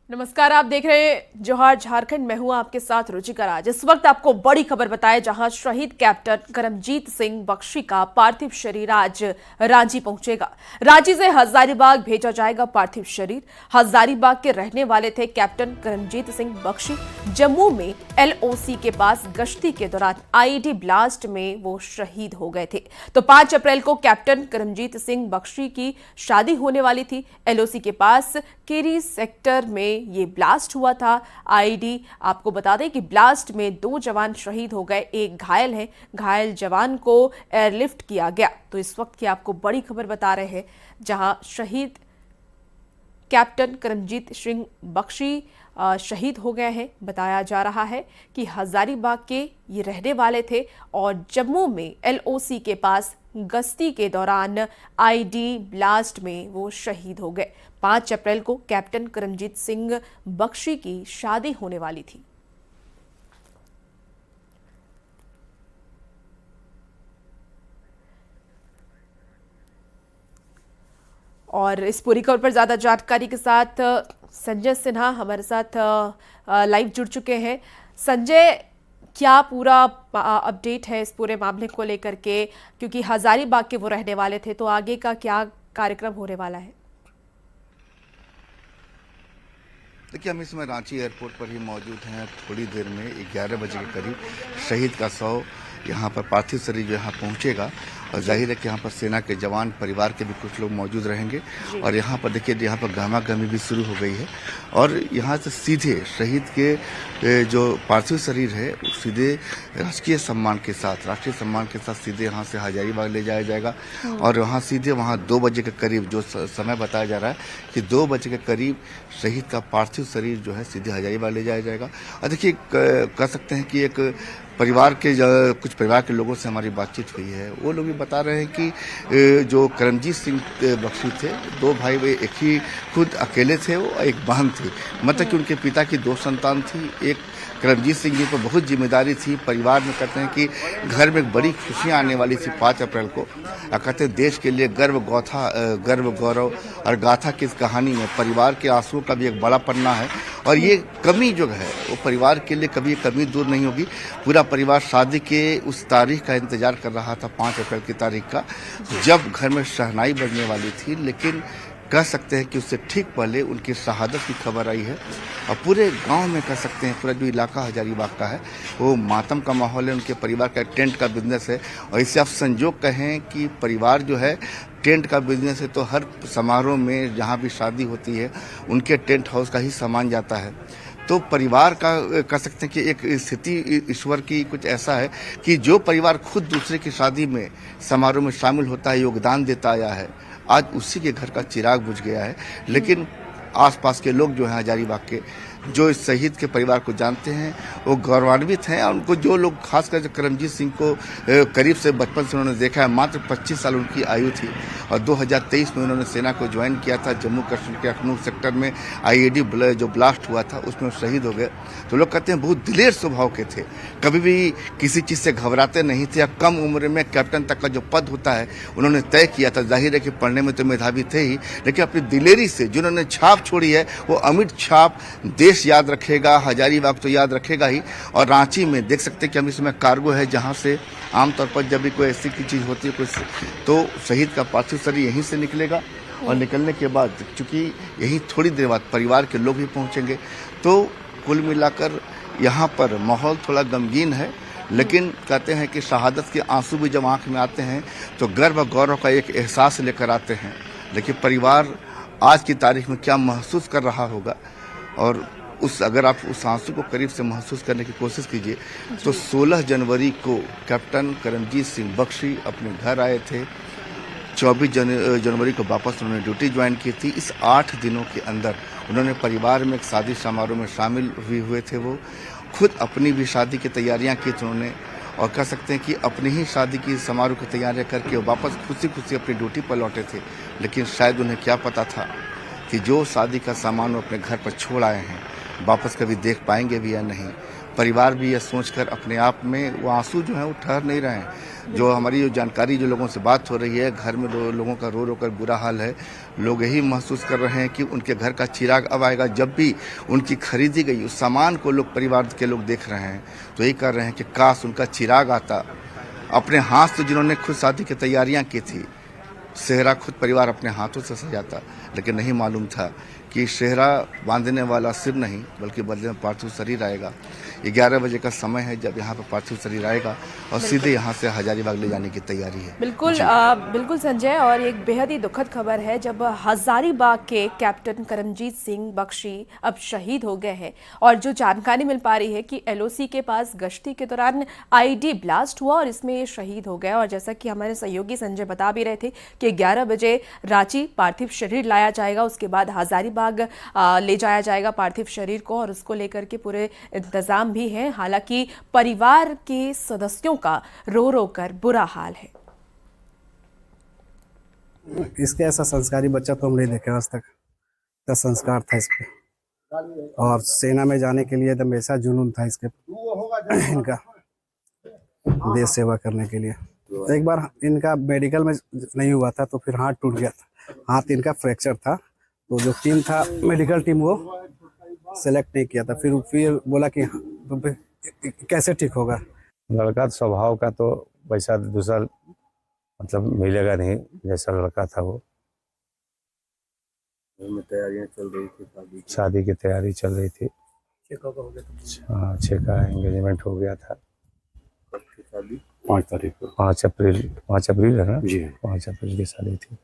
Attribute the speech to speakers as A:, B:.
A: नमस्कार, आप देख रहे हैं जोहार झारखंड। मैं हूं आपके साथ रुचिका राज। इस वक्त आपको बड़ी खबर बताएं, जहां शहीद कैप्टन करमजीत सिंह बख्शी का पार्थिव शरीर आज रांची पहुंचेगा। रांची से हजारीबाग भेजा जाएगा पार्थिव शरीर। हजारीबाग के रहने वाले थे कैप्टन करमजीत सिंह बख्शी। जम्मू में एलओसी के पास गश्ती के दौरान आईईडी ब्लास्ट में वो शहीद हो गए थे। तो 5 अप्रैल को कैप्टन करमजीत सिंह बख्शी की शादी होने वाली थी। एलओसी के पास केरी सेक्टर में ये ब्लास्ट हुआ था। आईडी आपको बता दें कि ब्लास्ट में 2 जवान शहीद हो गए, एक घायल है। घायल जवान को एयरलिफ्ट किया गया। तो इस वक्त की आपको बड़ी खबर बता रहे हैं, जहां शहीद कैप्टन करमजीत सिंह बख्शी शहीद हो गए हैं। बताया जा रहा है कि हजारीबाग के ये रहने वाले थे और जम्मू में एलओसी के पास गश्ती के दौरान आईडी ब्लास्ट में वो शहीद हो गए। 5 अप्रैल को कैप्टन करमजीत सिंह बख्शी की शादी होने वाली थी। और इस पूरी खबर पर ज्यादा जानकारी के साथ संजय सिन्हा हमारे साथ लाइव जुड़ चुके हैं। संजय, क्या पूरा अपडेट है इस पूरे मामले को लेकर के, क्योंकि हजारीबाग के वो रहने वाले थे, तो आगे का क्या कार्यक्रम होने वाला है?
B: देखिए, हम इस समय रांची एयरपोर्ट पर ही मौजूद हैं। थोड़ी देर में 11 बजे के करीब शहीद का शव यहाँ पर पार्थिव शरीर जो यहाँ पहुँचेगा। और जाहिर है कि यहाँ पर सेना के जवान परिवार के भी कुछ लोग मौजूद रहेंगे। और यहाँ पर देखिए, यहाँ पर गहमा-गहमी भी शुरू हो गई है। और यहाँ से सीधे शहीद के जो पार्थिव शरीर है सीधे राजकीय सम्मान के साथ, राष्ट्रीय सम्मान के साथ सीधे यहाँ से हजारीबाग ले जाया जाएगा। और वहाँ सीधे 2 बजे के करीब जो समय बताया जा रहा है कि 2 बजे के करीब शहीद का पार्थिव शरीर जो है सीधे हजारीबाग ले जाया जाएगा। और देखिए, कह सकते हैं कि एक परिवार के कुछ परिवार के लोगों से हमारी बातचीत हुई है। वो लोग भी बता रहे हैं कि जो करमजीत सिंह बख्शी थे, 2 भाई, वे एक ही खुद अकेले थे, वो एक बहन थी। मतलब कि उनके पिता की 2 संतान थी। एक करमजीत सिंह जी पर बहुत जिम्मेदारी थी परिवार में। कहते हैं कि घर में बड़ी खुशियां आने वाली थी 5 अप्रैल को। कहते हैं देश के लिए गर्व गौरव और गाथा की इस कहानी में परिवार के आंसुओं का भी एक बड़ा पन्ना है। और ये कमी जो है वो परिवार के लिए कभी कमी दूर नहीं होगी। पूरा परिवार शादी के उस तारीख का इंतजार कर रहा था, 5 अप्रैल की तारीख का, जब घर में शहनाई बजने वाली थी। लेकिन कह सकते हैं कि उससे ठीक पहले उनकी शहादत की खबर आई है। और पूरे गांव में कह सकते हैं, पूरा जो इलाका हजारीबाग का है वो मातम का माहौल है। उनके परिवार का टेंट का बिजनेस है। और इससे आप संजोग कहें कि परिवार जो है टेंट का बिजनेस है, तो हर समारोह में जहां भी शादी होती है उनके टेंट हाउस का ही सामान जाता है। तो परिवार का कह सकते हैं कि एक स्थिति ईश्वर की कुछ ऐसा है कि जो परिवार खुद दूसरे की शादी में समारोह में शामिल होता है, योगदान देता आया है, आज उसी के घर का चिराग बुझ गया है। लेकिन आसपास के लोग जो हैं हजारीबाग के, जो इस शहीद के परिवार को जानते हैं, वो गौरवान्वित हैं। और उनको जो लोग खासकर करमजीत सिंह को करीब से बचपन से उन्होंने देखा है, मात्र 25 साल उनकी आयु थी। और 2023 में उन्होंने सेना को ज्वाइन किया था। जम्मू कश्मीर के अखनूर सेक्टर में आईईडी जो ब्लास्ट हुआ था उसमें शहीद हो गए। तो लोग कहते हैं बहुत दिलेर स्वभाव के थे, कभी भी किसी चीज़ से घबराते नहीं थे। कम उम्र में कैप्टन तक का जो पद होता है उन्होंने तय किया था। जाहिर है कि पढ़ने में तो मेधावी थे ही, लेकिन अपनी दिलेरी से जिन्होंने छाप छोड़ी है वो अमिट छाप देश याद रखेगा, हजारीबाग तो याद रखेगा ही। और रांची में देख सकते हैं कि हम इसमें कार्गो है, जहां से आमतौर पर जब भी कोई ऐसी की चीज़ होती है कुछ, तो शहीद का पार्थिव शरीर यहीं से निकलेगा। और निकलने के बाद चूंकि यहीं थोड़ी देर बाद परिवार के लोग भी पहुंचेंगे, तो कुल मिलाकर यहाँ पर माहौल थोड़ा गमगीन है। लेकिन कहते हैं कि शहादत के आंसू भी जब आंख में आते हैं तो गर्व और गौरव का एक एहसास लेकर आते हैं। लेकिन परिवार आज की तारीख में क्या महसूस कर रहा होगा, और अगर आप उस आंसू को करीब से महसूस करने की कोशिश कीजिए, तो 16 जनवरी को कैप्टन करमजीत सिंह बख्शी अपने घर आए थे। 24 जनवरी को वापस उन्होंने ड्यूटी ज्वाइन की थी। इस 8 दिनों के अंदर उन्होंने परिवार में एक शादी समारोह में शामिल भी हुए थे। वो खुद अपनी भी शादी की तैयारियां की थी उन्होंने। और कह सकते हैं कि अपनी ही शादी की समारोह की तैयारियां करके वापस खुशी खुशी अपनी ड्यूटी पर लौटे थे। लेकिन शायद उन्हें क्या पता था कि जो शादी का सामान वो अपने घर पर छोड़ आए हैं वापस कभी देख पाएंगे भी या नहीं। परिवार भी यह सोचकर अपने आप में वो आंसू जो हैं वो ठहर नहीं रहे हैं। जो हमारी जो जानकारी जो लोगों से बात हो रही है, घर में लोगों का रो रो कर बुरा हाल है। लोग यही महसूस कर रहे हैं कि उनके घर का चिराग अब आएगा। जब भी उनकी खरीदी गई उस सामान को लोग परिवार के लोग देख रहे हैं तो यही कर रहे हैं कि काश उनका चिराग आता। अपने हाथ से जिन्होंने खुद शादी की तैयारियां की थी, सेहरा खुद परिवार अपने हाथों से सजाता, लेकिन नहीं मालूम था कि सेहरा बांधने वाला सिर नहीं बल्कि बदले में पार्थिव शरीर आएगा। 11 बजे का समय है जब यहाँ पर पार्थिव शरीर आएगा और सीधे यहाँ से हजारीबाग ले जाने की तैयारी है।
A: बिल्कुल बिल्कुल संजय, और एक बेहद ही दुखद खबर है जब हजारीबाग के कैप्टन करमजीत सिंह बख्शी अब शहीद हो गए हैं। और जो जानकारी मिल पा रही है कि एलओसी के पास गश्ती के दौरान आईडी ब्लास्ट हुआ और इसमें ये शहीद हो गए। और जैसा कि हमारे सहयोगी संजय बता भी रहे थे कि 11 बजे रांची पार्थिव शरीर लाया जाएगा, उसके बाद हजारीबाग ले जाया जाएगा पार्थिव शरीर को, और उसको लेकर के पूरे इंतजाम भी हैं। हालांकि परिवार के सदस्यों का रो रो कर बुरा हाल है।
C: इसके ऐसा संस्कारी बच्चा तो हम नहीं देखे आज तक। का संस्कार था इस पे, और सेना में जाने के लिए तो हमेशा जुनून था इसके इनका, देश सेवा करने के लिए। तो एक बार इनका मेडिकल में नहीं हुआ था तो फिर हाथ टूट गया था, हाथ इनका फ्रैक्चर था। तो जो टीम था मेडिकल टीम वो सेलेक्ट नहीं किया था। फिर बोला कि तो कैसे ठीक होगा।
D: लड़का स्वभाव का तो वैसा दूसरा मतलब मिलेगा नहीं जैसा लड़का था वो।
E: में तैयारियां चल रही थी,
D: शादी की तैयारी चल रही थी। हाँ, 6 का एंगेजमेंट हो गया था।
E: शादी
C: 5 तारीख को,
D: 5 अप्रैल है ना
C: जी
D: 5 अप्रैल की शादी थी।